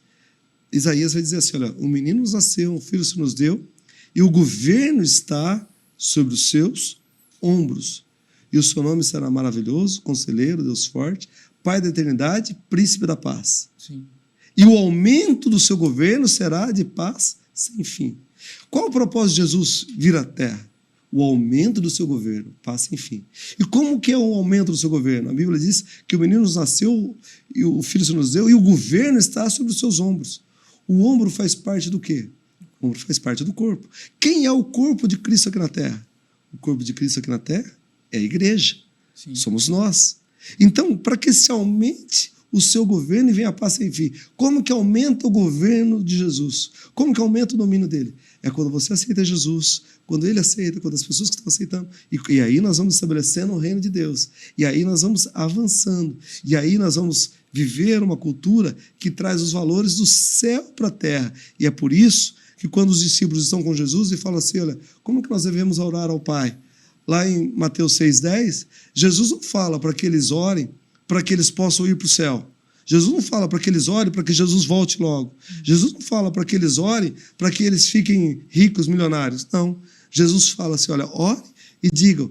Isaías vai dizer assim, olha, um menino nos nasceu, um filho se nos deu, e o governo está sobre os seus ombros. E o seu nome será maravilhoso, conselheiro, Deus forte, Pai da eternidade, príncipe da paz. Sim. E o aumento do seu governo será de paz sem fim. Qual o propósito de Jesus vir à terra? O aumento do seu governo, paz sem fim. E como que é o aumento do seu governo? A Bíblia diz que o menino nos nasceu, e o filho se nos deu, e o governo está sobre os seus ombros. O ombro faz parte do quê? O ombro faz parte do corpo. Quem é o corpo de Cristo aqui na terra? O corpo de Cristo aqui na terra é a igreja. Sim. Somos nós. Então, para que se aumente o seu governo e venha a paz sem fim. Como que aumenta o governo de Jesus? Como que aumenta o domínio dele? É quando você aceita Jesus, quando ele aceita, quando as pessoas que estão aceitando. E aí nós vamos estabelecendo o reino de Deus. E aí nós vamos avançando. E aí nós vamos viver uma cultura que traz os valores do céu para a terra. E é por isso que quando os discípulos estão com Jesus e falam assim, olha, como que nós devemos orar ao Pai? Lá em Mateus 6,10, Jesus não fala para que eles orem, para que eles possam ir para o céu. Jesus não fala para que eles orem, para que Jesus volte logo. Jesus não fala para que eles orem, para que eles fiquem ricos, milionários. Não. Jesus fala assim, olha, ore e digam,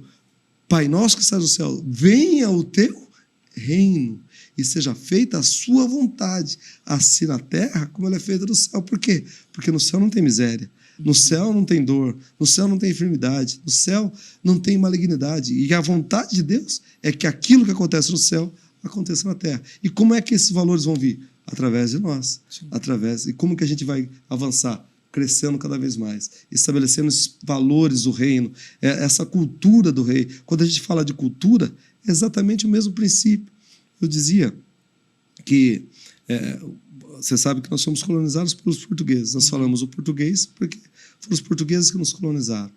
Pai nosso que estás no céu, venha o teu reino e seja feita a sua vontade, assim na terra como ela é feita no céu. Por quê? Porque no céu não tem miséria. No céu não tem dor, no céu não tem enfermidade, no céu não tem malignidade. E a vontade de Deus é que aquilo que acontece no céu aconteça na terra. E como é que esses valores vão vir? Através de nós. E como que a gente vai avançar? Crescendo cada vez mais, estabelecendo esses valores do reino, essa cultura do rei. Quando a gente fala de cultura, é exatamente o mesmo princípio. Eu dizia que você sabe que nós somos colonizados pelos portugueses. Nós falamos o português porque foram os portugueses que nos colonizaram.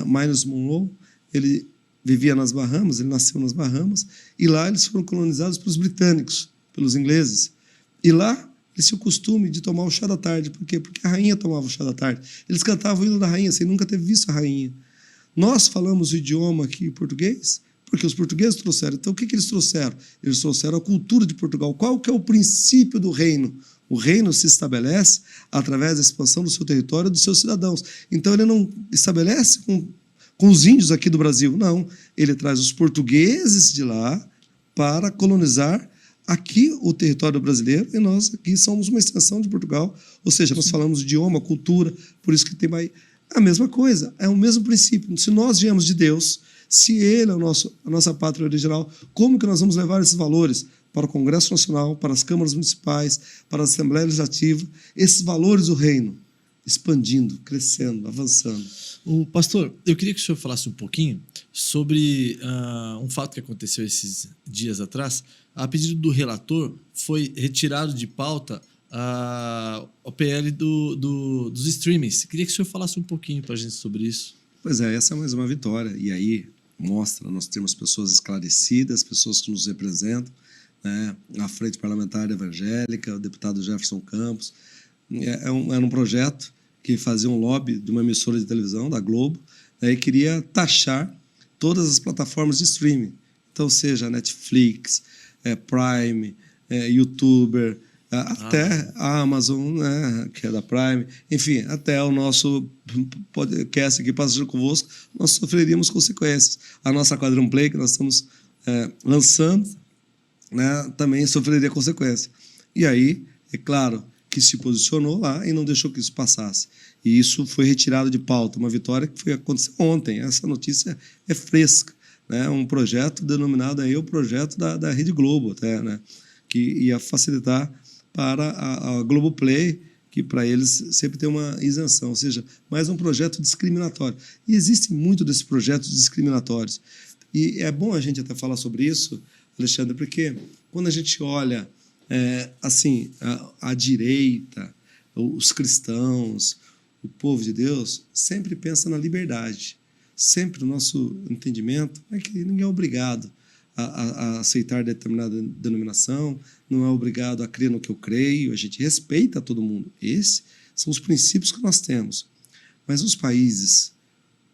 Miles Monroe, ele vivia nas Bahamas, ele nasceu nas Bahamas, e lá eles foram colonizados pelos britânicos, pelos ingleses. E lá eles tinham o costume de tomar o chá da tarde. Por quê? Porque a rainha tomava o chá da tarde. Eles cantavam o hino da rainha, sem nunca ter visto a rainha. Nós falamos o idioma aqui português porque os portugueses trouxeram. Então, o que eles trouxeram? Eles trouxeram a cultura de Portugal. Qual que é o princípio do reino? O reino se estabelece através da expansão do seu território e dos seus cidadãos. Então, ele não estabelece com os índios aqui do Brasil. Não. Ele traz os portugueses de lá para colonizar aqui o território brasileiro, e nós aqui somos uma extensão de Portugal. Ou seja, nós falamos idioma, cultura, por isso que tem mais... A mesma coisa, é o mesmo princípio. Se nós viemos de Deus, se Ele é a nossa pátria original, como que nós vamos levar esses valores para o Congresso Nacional, para as câmaras municipais, para a Assembleia Legislativa, esses valores do reino, expandindo, crescendo, avançando. O pastor, eu queria que o senhor falasse um pouquinho sobre um fato que aconteceu esses dias atrás. A pedido do relator, foi retirado de pauta o PL dos streamings. Queria que o senhor falasse um pouquinho para a gente sobre isso. Pois é, essa é mais uma vitória. E aí mostra, nós temos pessoas esclarecidas, pessoas que nos representam, né? A Frente Parlamentar Evangélica, o deputado Jefferson Campos. Era um projeto que fazia um lobby de uma emissora de televisão, da Globo, e queria taxar todas as plataformas de streaming. Então, seja Netflix, Prime, YouTuber, até a Amazon, né, que é da Prime, enfim, até o nosso podcast aqui, Passageiro Convosco, nós sofreríamos consequências. A nossa Quadrum Play, que nós estamos lançando, né, também sofreria consequências. E aí, é claro, que se posicionou lá e não deixou que isso passasse. E isso foi retirado de pauta, uma vitória que aconteceu ontem. Essa notícia é fresca, né? Um projeto denominado aí o projeto da Rede Globo, até, né? Que ia facilitar para a Globoplay, que para eles sempre tem uma isenção, ou seja, mais um projeto discriminatório. E existe muito desses projetos discriminatórios. E é bom a gente até falar sobre isso, Alexandre, porque quando a gente olha assim, a direita, os cristãos, o povo de Deus, sempre pensa na liberdade. Sempre o nosso entendimento é que ninguém é obrigado a aceitar determinada denominação, não é obrigado a crer no que eu creio, a gente respeita todo mundo. Esses são os princípios que nós temos. Mas nos países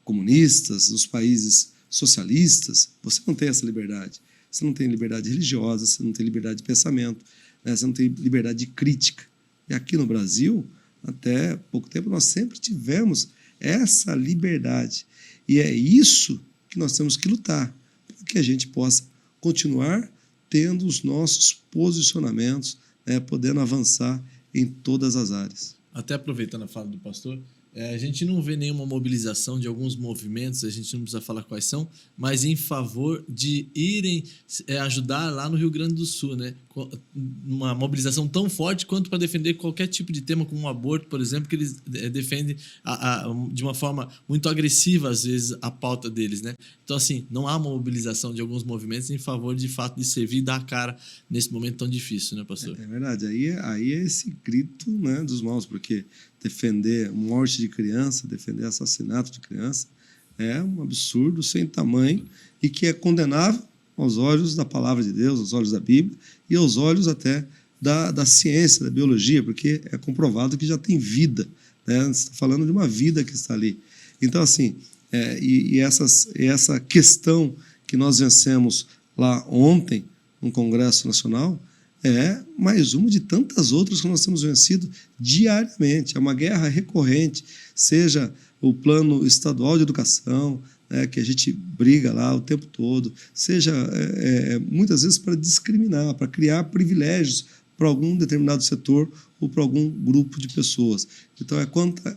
comunistas, nos países socialistas, você não tem essa liberdade. Você não tem liberdade religiosa, você não tem liberdade de pensamento, você não tem liberdade de crítica. E aqui no Brasil, até pouco tempo, nós sempre tivemos essa liberdade. E é isso que nós temos que lutar, para que a gente possa continuar tendo os nossos posicionamentos, podendo avançar em todas as áreas. Até aproveitando a fala do pastor, a gente não vê nenhuma mobilização de alguns movimentos, a gente não precisa falar quais são, mas em favor de irem ajudar lá no Rio Grande do Sul, né? Uma mobilização tão forte quanto para defender qualquer tipo de tema, como o aborto, por exemplo, que eles defendem de uma forma muito agressiva, às vezes, a pauta deles, né? Então, assim, não há uma mobilização de alguns movimentos em favor, de fato, de servir e dar a cara nesse momento tão difícil, né, pastor? É verdade. Aí é esse grito, né, dos maus, porque defender morte de criança, defender assassinato de criança, é um absurdo sem tamanho e que é condenável aos olhos da palavra de Deus, aos olhos da Bíblia e aos olhos até da ciência, da biologia, porque é comprovado que já tem vida, né? Você está falando de uma vida que está ali. Então, assim, essa questão que nós vencemos lá ontem no Congresso Nacional é mais uma de tantas outras que nós temos vencido diariamente. É uma guerra recorrente, seja o plano estadual de educação, que a gente briga lá o tempo todo, seja muitas vezes para discriminar, para criar privilégios para algum determinado setor ou para algum grupo de pessoas. Então, é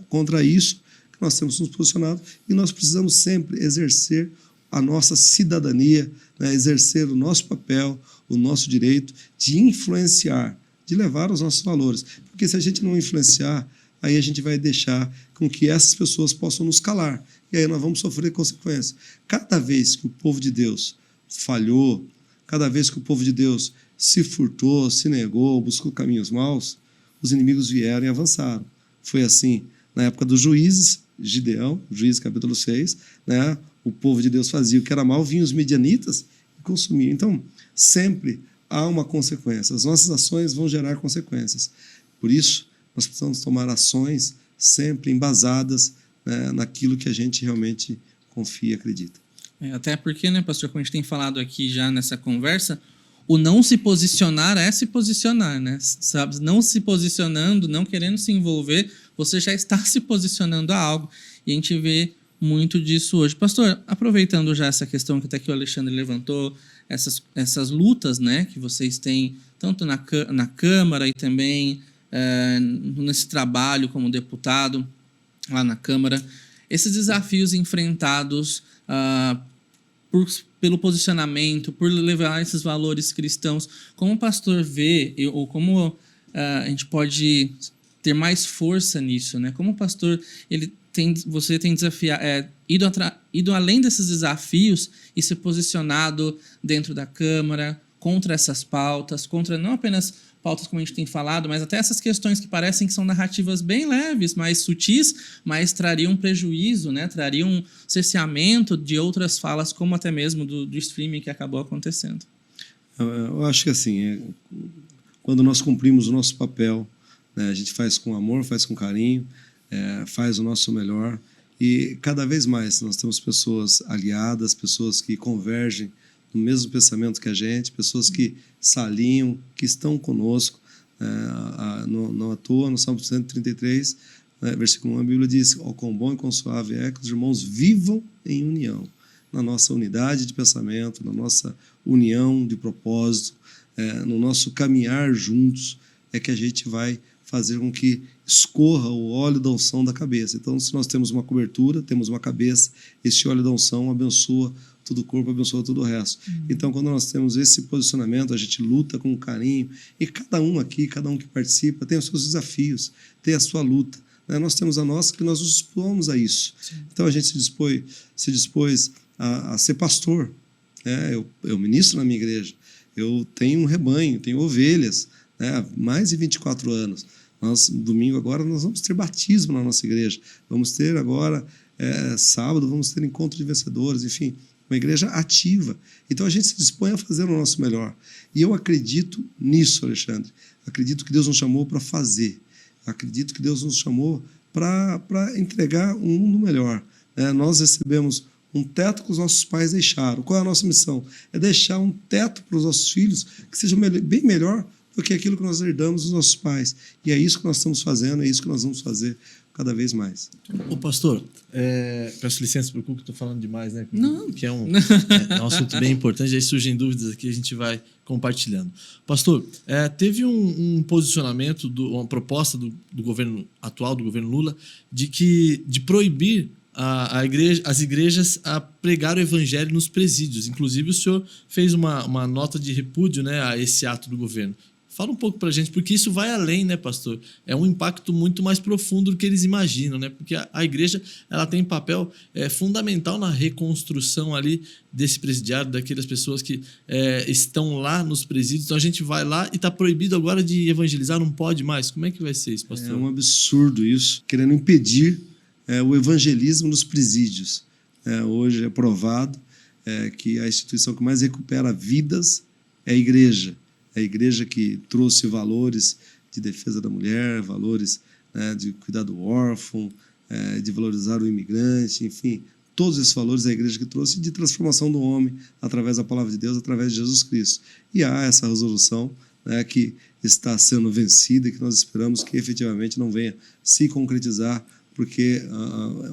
contra isso que nós temos nos posicionado e nós precisamos sempre exercer a nossa cidadania, né, exercer o nosso papel, o nosso direito de influenciar, de levar os nossos valores. Porque se a gente não influenciar, aí a gente vai deixar com que essas pessoas possam nos calar. E aí nós vamos sofrer consequências. Cada vez que o povo de Deus falhou, cada vez que o povo de Deus se furtou, se negou, buscou caminhos maus, os inimigos vieram e avançaram. Foi assim na época dos juízes, Gideão, Juízes capítulo 6, né? O povo de Deus fazia o que era mal, vinham os midianitas e consumiam. Então, sempre há uma consequência. As nossas ações vão gerar consequências. Por isso, nós precisamos tomar ações sempre embasadas, né, naquilo que a gente realmente confia e acredita. Até porque, né, pastor, como a gente tem falado aqui já nessa conversa, o não se posicionar é se posicionar, né? Sabe? Não se posicionando, não querendo se envolver, você já está se posicionando a algo. E a gente vê muito disso hoje. Pastor, aproveitando já essa questão que até que o Alexandre levantou, essas lutas, né, que vocês têm, tanto na Câmara e também nesse trabalho como deputado lá na Câmara, esses desafios enfrentados pelo posicionamento, por levar esses valores cristãos. Como o pastor vê, ou como a gente pode ter mais força nisso, né? Como o pastor, você tem ido além desses desafios e se posicionado dentro da Câmara, contra essas pautas, contra não apenas pautas como a gente tem falado, mas até essas questões que parecem que são narrativas bem leves, mais sutis, mas trariam prejuízo, né? Trariam cerceamento de outras falas, como até mesmo do streaming que acabou acontecendo. Eu acho que assim, quando nós cumprimos o nosso papel, né, a gente faz com amor, faz com carinho, faz o nosso melhor, e cada vez mais nós temos pessoas aliadas, pessoas que convergem no mesmo pensamento que a gente, pessoas que se alinham, que estão conosco. Não à toa, no Salmo 133, versículo 1, a Bíblia diz: "Ó, quão bom e quão suave é que os irmãos vivam em união", na nossa unidade de pensamento, na nossa união de propósito, no nosso caminhar juntos, é que a gente vai fazer com que escorra o óleo da unção da cabeça. Então, se nós temos uma cobertura, temos uma cabeça, esse óleo da unção abençoa todo o corpo, abençoa todo o resto. Então, quando nós temos esse posicionamento, a gente luta com carinho, e cada um aqui, cada um que participa, tem os seus desafios, tem a sua luta. Nós temos a nossa, que nós nos dispomos a isso. Sim. Então, a gente se dispôs a ser pastor. Eu ministro na minha igreja, eu tenho um rebanho, tenho ovelhas, há mais de 24 anos. Domingo agora, nós vamos ter batismo na nossa igreja. Vamos ter agora, sábado, vamos ter encontro de vencedores, enfim, uma igreja ativa. Então, a gente se dispõe a fazer o nosso melhor. E eu acredito nisso, Alexandre. Acredito que Deus nos chamou para fazer. Acredito que Deus nos chamou para entregar um mundo melhor. Nós recebemos um teto que os nossos pais deixaram. Qual é a nossa missão? É deixar um teto para os nossos filhos que seja bem melhor do que aquilo que nós herdamos dos nossos pais. E é isso que nós estamos fazendo, é isso que nós vamos fazer cada vez mais. Ô pastor, peço licença para o Cuco, estou falando demais, né? Não. Que é um assunto bem importante, aí surgem dúvidas aqui, a gente vai compartilhando. Pastor, teve um posicionamento, uma proposta do governo atual, do governo Lula, de proibir as igrejas a pregar o evangelho nos presídios. Inclusive, o senhor fez uma nota de repúdio, né, a esse ato do governo. Fala um pouco para a gente, porque isso vai além, né, pastor? É um impacto muito mais profundo do que eles imaginam, né? Porque a igreja ela tem papel fundamental na reconstrução ali desse presidiário, daquelas pessoas que estão lá nos presídios. Então a gente vai lá e está proibido agora de evangelizar, não pode mais. Como é que vai ser isso, pastor? É um absurdo isso, querendo impedir o evangelismo nos presídios. Hoje é provado que a instituição que mais recupera vidas é a igreja. A igreja que trouxe valores de defesa da mulher, valores de cuidar do órfão, de valorizar o imigrante, enfim, todos esses valores a igreja que trouxe de transformação do homem através da palavra de Deus, através de Jesus Cristo. E há essa resolução que está sendo vencida e que nós esperamos que efetivamente não venha se concretizar, porque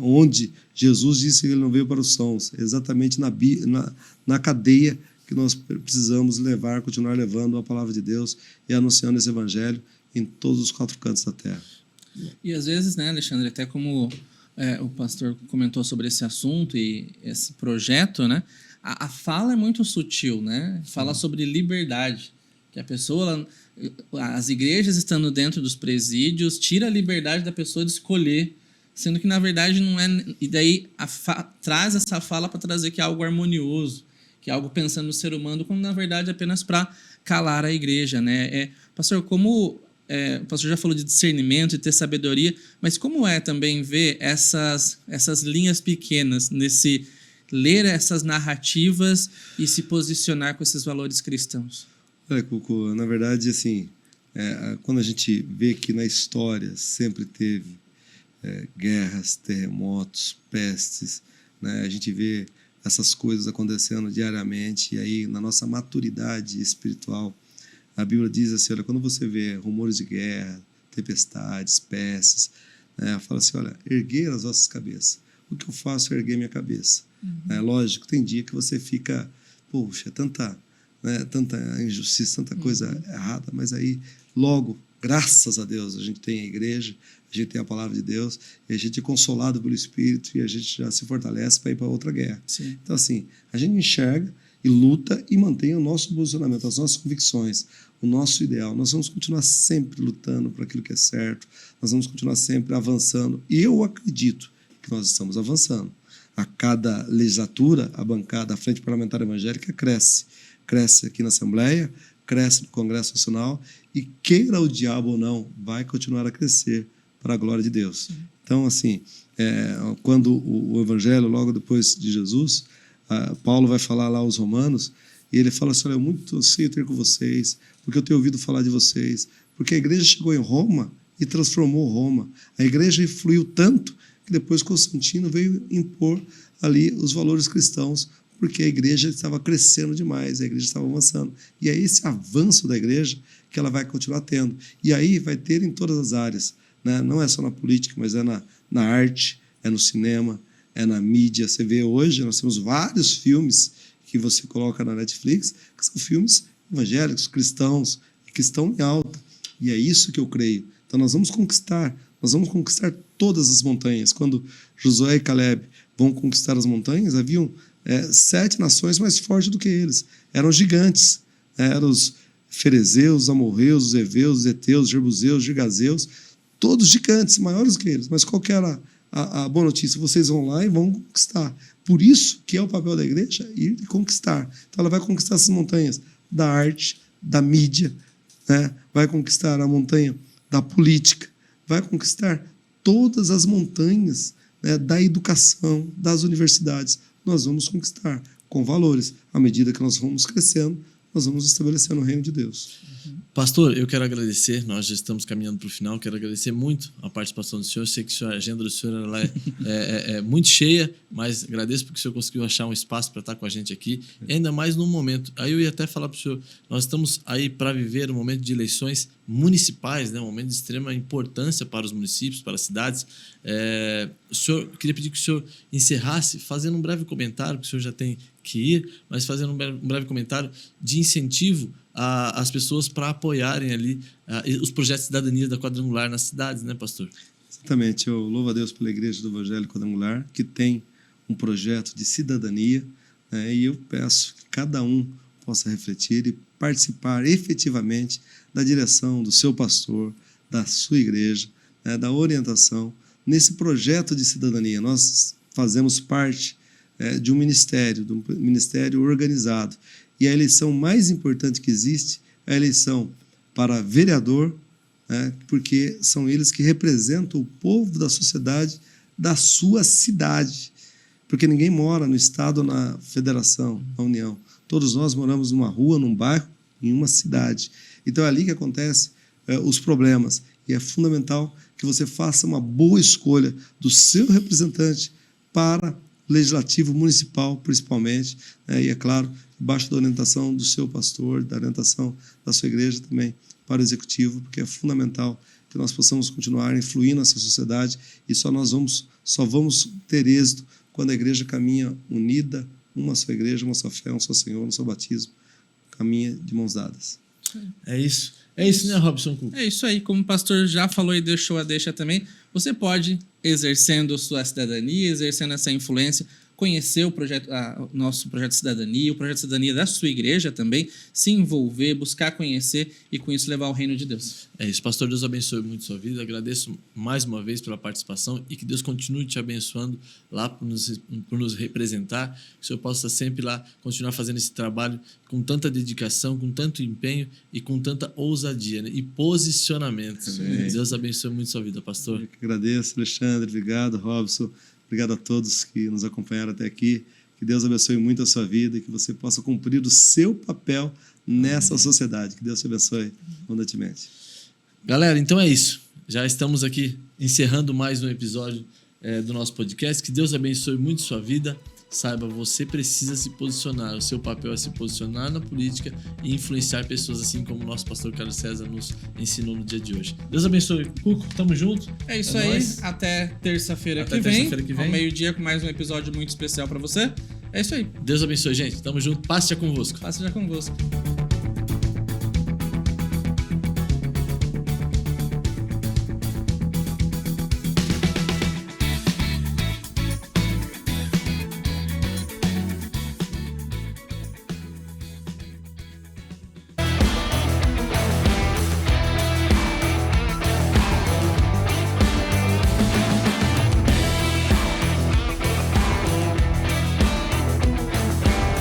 onde Jesus disse que ele não veio para os sãos, exatamente na cadeia que nós precisamos continuar levando a palavra de Deus e anunciando esse evangelho em todos os 4 cantos da terra. E às vezes, né, Alexandre, até como o pastor comentou sobre esse assunto e esse projeto, né, a fala é muito sutil, né? Fala sobre liberdade, que a pessoa, as igrejas estando dentro dos presídios, tira a liberdade da pessoa de escolher, sendo que na verdade não é, e daí traz essa fala para trazer que é algo harmonioso, que é algo pensando no ser humano, quando na verdade é apenas para calar a igreja, né? Pastor, o pastor já falou de discernimento e ter sabedoria, mas como é também ver essas linhas pequenas nesse ler essas narrativas e se posicionar com esses valores cristãos? Cuco, na verdade, assim, quando a gente vê que na história sempre teve guerras, terremotos, pestes, né? A gente vê essas coisas acontecendo diariamente, e aí na nossa maturidade espiritual, a Bíblia diz assim, olha, quando você vê rumores de guerra, tempestades, pestes, fala assim, olha, erguer as vossas cabeças. O que eu faço é erguer minha cabeça. Lógico, tem dia que você fica, poxa, tanta injustiça, tanta coisa errada, mas aí logo, graças a Deus, a gente tem a igreja, a a gente tem a palavra de Deus, e a gente é consolado pelo Espírito, e a gente já se fortalece para ir para outra guerra. Sim. Então, assim, a gente enxerga e luta e mantém o nosso posicionamento, as nossas convicções, o nosso ideal. Nós vamos continuar sempre lutando por aquilo que é certo, nós vamos continuar sempre avançando. E eu acredito que nós estamos avançando. A cada legislatura, a bancada, a Frente Parlamentar Evangélica cresce. Cresce aqui na Assembleia, cresce no Congresso Nacional e, queira o diabo ou não, vai continuar a crescer para a glória de Deus. Então, assim, quando o Evangelho, logo depois de Jesus, Paulo vai falar lá aos Romanos, e ele fala assim, olha, eu muito anseio ter com vocês, porque eu tenho ouvido falar de vocês, porque a igreja chegou em Roma e transformou Roma. A igreja influiu tanto que depois Constantino veio impor ali os valores cristãos, porque a igreja estava crescendo demais, a igreja estava avançando. E é esse avanço da igreja que ela vai continuar tendo. E aí vai ter em todas as áreas, né? Não é só na política, mas é na arte, é no cinema, é na mídia. Você vê hoje, nós temos vários filmes que você coloca na Netflix, que são filmes evangélicos, cristãos, que estão em alta. E é isso que eu creio. Então nós vamos conquistar todas as montanhas. Quando Josué e Caleb vão conquistar as montanhas, haviam 7 nações mais fortes do que eles. Eram gigantes. Eram os ferezeus, os amorreus, os heveus, os heteus, os jebuseus, os gigazeus, todos gigantes, maiores do que eles. Mas qual que era a boa notícia? Vocês vão lá e vão conquistar. Por isso que é o papel da igreja ir e conquistar. Então ela vai conquistar essas montanhas da arte, da mídia, né? Vai conquistar a montanha da política, vai conquistar todas as montanhas, né, da educação, das universidades. Nós vamos conquistar com valores. À medida que nós vamos crescendo, nós vamos estabelecendo o reino de Deus. Pastor, eu quero agradecer, nós já estamos caminhando para o final, quero agradecer muito a participação do senhor. Eu sei que a agenda do senhor ela é muito cheia, mas agradeço porque o senhor conseguiu achar um espaço para estar com a gente aqui, e ainda mais num momento. Aí eu ia até falar para o senhor, nós estamos aí para viver um momento de eleições municipais, né? Um momento de extrema importância para os municípios, para as cidades. Queria pedir que o senhor encerrasse fazendo um breve comentário, que o senhor já tem que ir, mas fazendo um breve comentário de incentivo às pessoas para apoiarem ali os projetos de cidadania da Quadrangular nas cidades, né, pastor? Exatamente. Eu louvo a Deus pela Igreja do Evangelho Quadrangular, que tem um projeto de cidadania, né, e eu peço que cada um possa refletir e participar efetivamente da direção do seu pastor, da sua igreja, né, da orientação nesse projeto de cidadania. Nós fazemos parte de um ministério organizado. E a eleição mais importante que existe é a eleição para vereador, né, porque são eles que representam o povo da sociedade da sua cidade. Porque ninguém mora no estado ou na federação, na União. Todos nós moramos numa rua, num bairro, em uma cidade. Então é ali que acontecem os problemas. E é fundamental que você faça uma boa escolha do seu representante para o legislativo municipal, principalmente, né? E, é claro, debaixo da orientação do seu pastor, da orientação da sua igreja também para o executivo, porque é fundamental que nós possamos continuar influindo nessa sociedade e só vamos ter êxito quando a igreja caminha unida, uma só igreja, uma só fé, um só Senhor, um só batismo, caminha de mãos dadas. É isso. É isso, né, Robson Cook? É isso aí, como o pastor já falou e deixou a deixa também, você pode, exercendo sua cidadania, exercendo essa influência, conhecer o nosso projeto de cidadania, o projeto de cidadania da sua igreja também, se envolver, buscar conhecer e com isso levar ao reino de Deus. É isso, pastor, Deus abençoe muito a sua vida, agradeço mais uma vez pela participação e que Deus continue te abençoando lá por nos representar, que o senhor possa sempre lá continuar fazendo esse trabalho com tanta dedicação, com tanto empenho e com tanta ousadia, né? E posicionamento. Amém. Deus abençoe muito a sua vida, pastor. Eu que agradeço, Alexandre, obrigado, Robson. Obrigado a todos que nos acompanharam até aqui. Que Deus abençoe muito a sua vida e que você possa cumprir o seu papel nessa sociedade. Que Deus te abençoe abundantemente. Galera, então é isso. Já estamos aqui encerrando mais um episódio do nosso podcast. Que Deus abençoe muito a sua vida. Saiba, você precisa se posicionar. O seu papel é se posicionar na política e influenciar pessoas, assim como o nosso pastor Carlos César nos ensinou no dia de hoje. Deus abençoe. Cuco, tamo junto. É isso aí. Nóis. Até terça-feira que vem. Ao meio-dia, com mais um episódio muito especial para você. É isso aí. Deus abençoe, gente. Tamo junto. Paz seja convosco. Paz seja convosco.